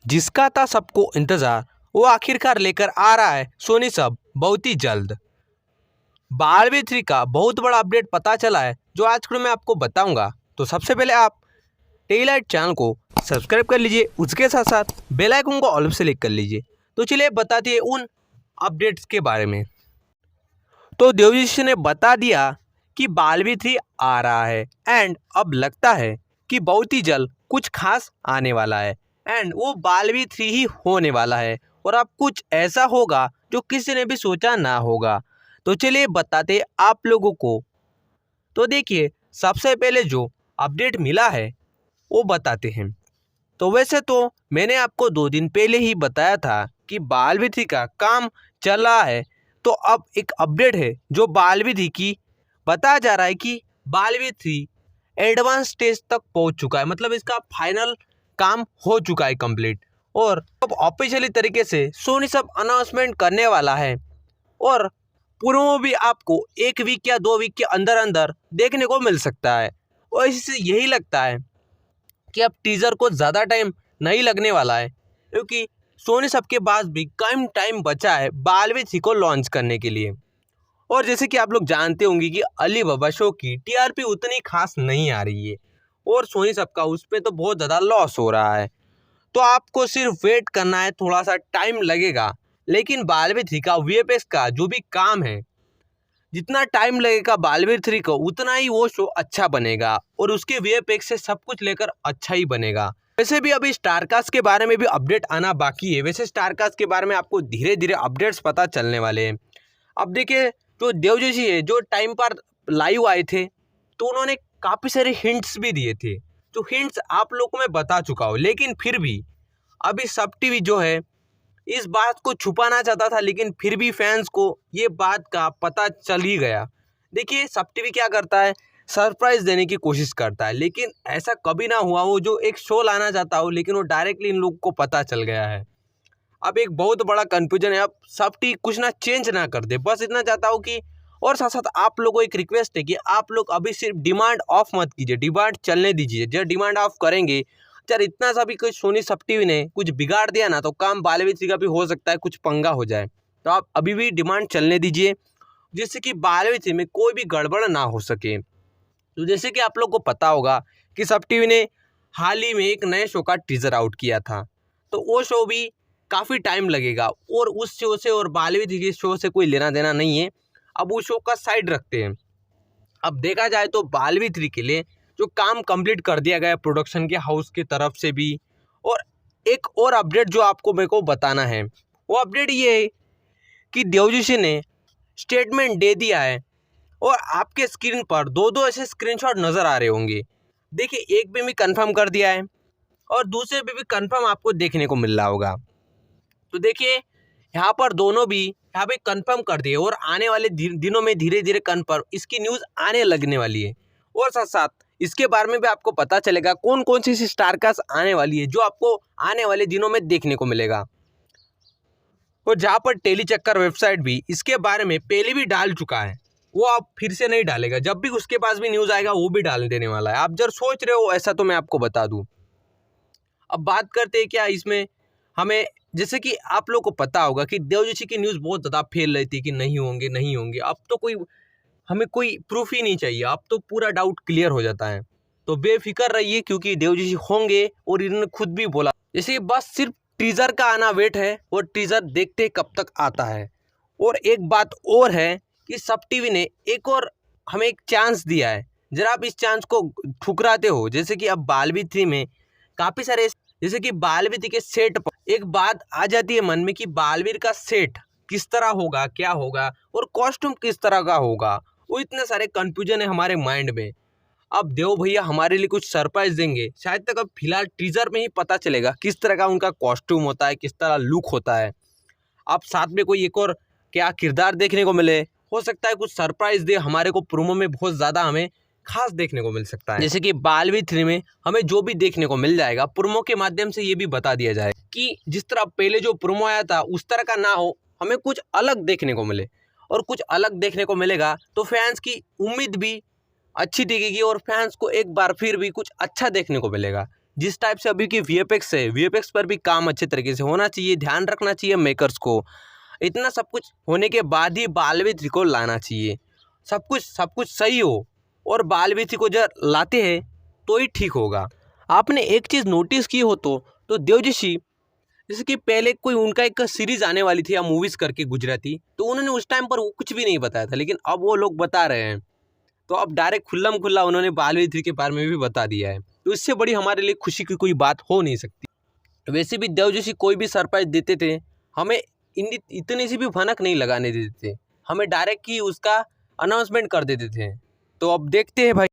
जिसका था सबको इंतजार वो आखिरकार लेकर आ रहा है सोनी सब बहुत ही जल्द। बारहवीं 3 का बहुत बड़ा अपडेट पता चला है जो आज मैं आपको बताऊंगा। तो सबसे पहले आप टेलीलाइट चैनल को सब्सक्राइब कर लीजिए, उसके साथ साथ बेल आइकन को ऑल पे सेलेक्ट कर लीजिए। तो चलिए बताते हैं उन अपडेट्स के बारे में। तो देवजी ने बता दिया कि बारहवीं 3 आ रहा है एंड अब लगता है कि बहुत ही जल्द कुछ खास आने वाला है एंड वो बारहवीं 3 ही होने वाला है और अब कुछ ऐसा होगा जो किसी ने भी सोचा ना होगा। तो चलिए बताते आप लोगों को। तो देखिए सबसे पहले जो अपडेट मिला है वो बताते हैं। तो वैसे तो मैंने आपको 2 दिन पहले ही बताया था कि बारहवीं 3 का काम चल रहा है। तो अब एक अपडेट है जो बारहवीं 3 की बताया जा रहा है कि बारहवीं 3 एडवांस स्टेज तक पहुंच चुका है, मतलब इसका फाइनल काम हो चुका है कंप्लीट और अब ऑफिशियली तरीके से सोनी सब अनाउंसमेंट करने वाला है और प्रोमो भी आपको 1 वीक या 2 वीक के अंदर अंदर देखने को मिल सकता है। और इससे यही लगता है कि अब टीज़र को ज़्यादा टाइम नहीं लगने वाला है क्योंकि सोनी सब के पास भी कम टाइम बचा है बारहवीं 3 को लॉन्च करने के लिए। और जैसे कि आप लोग जानते होंगे कि अली बाबा शो की टीआरपी उतनी खास नहीं आ रही है और सोनी सब का उस पर तो बहुत ज़्यादा लॉस हो रहा है। तो आपको सिर्फ वेट करना है, थोड़ा सा टाइम लगेगा, लेकिन बारहवीं 3 का वीएफएक्स का जो भी काम है, जितना टाइम लगेगा बारहवीं 3 को उतना ही वो शो अच्छा बनेगा और उसके वीएफएक्स से सब कुछ लेकर अच्छा ही बनेगा। वैसे भी अभी स्टारकास्ट के बारे में भी अपडेट आना बाकी है। वैसे स्टारकास्ट के बारे में आपको धीरे धीरे अपडेट्स पता चलने वाले हैं। अब देखिए जो देवजी जी है जो टाइम पर लाइव आए थे तो उन्होंने काफ़ी सारे हिंट्स भी दिए थे, जो हिंट्स आप लोगों को मैं बता चुका हूँ, लेकिन फिर भी अभी सब टीवी जो है इस बात को छुपाना चाहता था, लेकिन फिर भी फैंस को ये बात का पता चल ही गया। देखिए सब टीवी क्या करता है, सरप्राइज देने की कोशिश करता है, लेकिन ऐसा कभी ना हुआ वो जो एक शो लाना चाहता हो लेकिन वो डायरेक्टली इन लोगों को पता चल गया है। अब एक बहुत बड़ा कन्फ्यूजन है। अब सब टीवी कुछ ना चेंज ना कर दे, बस इतना चाहता हूँ कि। और साथ साथ आप लोगों को एक रिक्वेस्ट है कि आप लोग अभी सिर्फ डिमांड ऑफ मत कीजिए, डिमांड चलने दीजिए। जब डिमांड ऑफ करेंगे यार इतना सा भी कोई सोनी सब टीवी ने कुछ बिगाड़ दिया ना तो काम बारहवीं 3 का भी हो सकता है कुछ पंगा हो जाए। तो आप अभी भी डिमांड चलने दीजिए जिससे कि बारहवीं 3 में कोई भी गड़बड़ ना हो सके। तो जैसे कि आप लोग को पता होगा कि सब टीवी ने हाल ही में एक नए शो का टीजर आउट किया था, तो वो शो भी काफ़ी टाइम लगेगा और उस शो से और बारहवीं 3 के शो से कोई लेना देना नहीं है। अब उस शो का साइड रखते हैं। अब देखा जाए तो बारहवीं 3 के लिए जो काम कंप्लीट कर दिया गया प्रोडक्शन के हाउस की तरफ से भी। और एक और अपडेट जो आपको मेरे को बताना है वो अपडेट ये है कि देवजी ने स्टेटमेंट दे दिया है और आपके स्क्रीन पर दो दो ऐसे स्क्रीनशॉट नज़र आ रहे होंगे। देखिए एक पे भी कंफर्म कर दिया है और दूसरे पे भी कंफर्म आपको देखने को मिल रहा होगा। तो देखिए यहाँ पर दोनों भी यहाँ पे कंफर्म कर दिए और आने वाले दिनों में धीरे धीरे कंफर्म इसकी न्यूज़ आने लगने वाली है। और साथ साथ इसके बारे में भी आपको पता चलेगा कौन कौन सी स्टारकास्ट आने वाली है जो आपको आने वाले दिनों में देखने को मिलेगा। और जहाँ पर टेली चक्कर वेबसाइट भी इसके बारे में पहले भी डाल चुका है, वो आप फिर से नहीं डालेगा, जब भी उसके पास भी न्यूज़ आएगा वो भी डाल देने वाला है। आप जब सोच रहे हो ऐसा तो मैं आपको बता दूँ। अब बात करते हैं क्या इसमें हमें, जैसे कि आप लोग को पता होगा कि देवजी की न्यूज़ बहुत ज़्यादा फैल रही थी कि नहीं होंगे नहीं होंगे। अब तो हमें कोई प्रूफ ही नहीं चाहिए, अब तो पूरा डाउट क्लियर हो जाता है। तो बेफिक्र रहिए क्योंकि देवजी होंगे और इन्होंने खुद भी बोला। जैसे बस सिर्फ टीज़र का आना वेट है और टीज़र देखते कब तक आता है। और एक बात और है कि सब टीवी ने एक और हमें एक चांस दिया है, जरा आप इस चांस को ठुकराते हो। जैसे कि अब बारहवीं 3 में काफ़ी सारे, जैसे कि बारहवीं 3 के सेट पर एक बात आ जाती है मन में कि बालवीर का सेट किस तरह होगा, क्या होगा और कॉस्ट्यूम किस तरह का होगा, वो इतने सारे कन्फ्यूजन है हमारे माइंड में। अब देव भैया हमारे लिए कुछ सरप्राइज देंगे शायद तक, अब फिलहाल टीजर में ही पता चलेगा किस तरह का उनका कॉस्ट्यूम होता है, किस तरह लुक होता है। अब साथ में कोई एक और क्या किरदार देखने को मिले, हो सकता है कुछ सरप्राइज दे हमारे को। प्रोमो में बहुत ज़्यादा हमें खास देखने को मिल सकता है। जैसे कि बारहवीं 3 में हमें जो भी देखने को मिल जाएगा प्रोमो के माध्यम से ये भी बता दिया जाए कि जिस तरह पहले जो प्रोमो आया था उस तरह का ना हो, हमें कुछ अलग देखने को मिले। और कुछ अलग देखने को मिलेगा तो फैंस की उम्मीद भी अच्छी दिखेगी और फैंस को एक बार फिर भी कुछ अच्छा देखने को मिलेगा। जिस टाइप से अभी की वीएफएक्स है, वीएफएक्स पर भी काम अच्छे तरीके से होना चाहिए, ध्यान रखना चाहिए मेकर्स को। इतना सब कुछ होने के बाद ही बालवीर थ्री को लाना चाहिए। सब कुछ सही हो और बालवीर थ्री को जब लाते हैं तो ही ठीक होगा। आपने एक चीज़ नोटिस की हो तो देवजी जैसे कि पहले कोई उनका एक सीरीज़ आने वाली थी या मूवीज़ करके गुजराती, तो उन्होंने उस टाइम पर वो कुछ भी नहीं बताया था, लेकिन अब वो लोग बता रहे हैं। तो अब डायरेक्ट खुल्लम खुल्ला उन्होंने बालवीर थ्री के बारे में भी बता दिया है, तो इससे बड़ी हमारे लिए खुशी की कोई बात हो नहीं सकती। वैसे भी देवजी कोई भी सरप्राइज देते थे, हमें इतनी सी भी भनक नहीं लगाने देते थे, हमें डायरेक्ट ही उसका अनाउंसमेंट कर देते थे। तो अब देखते हैं भाई।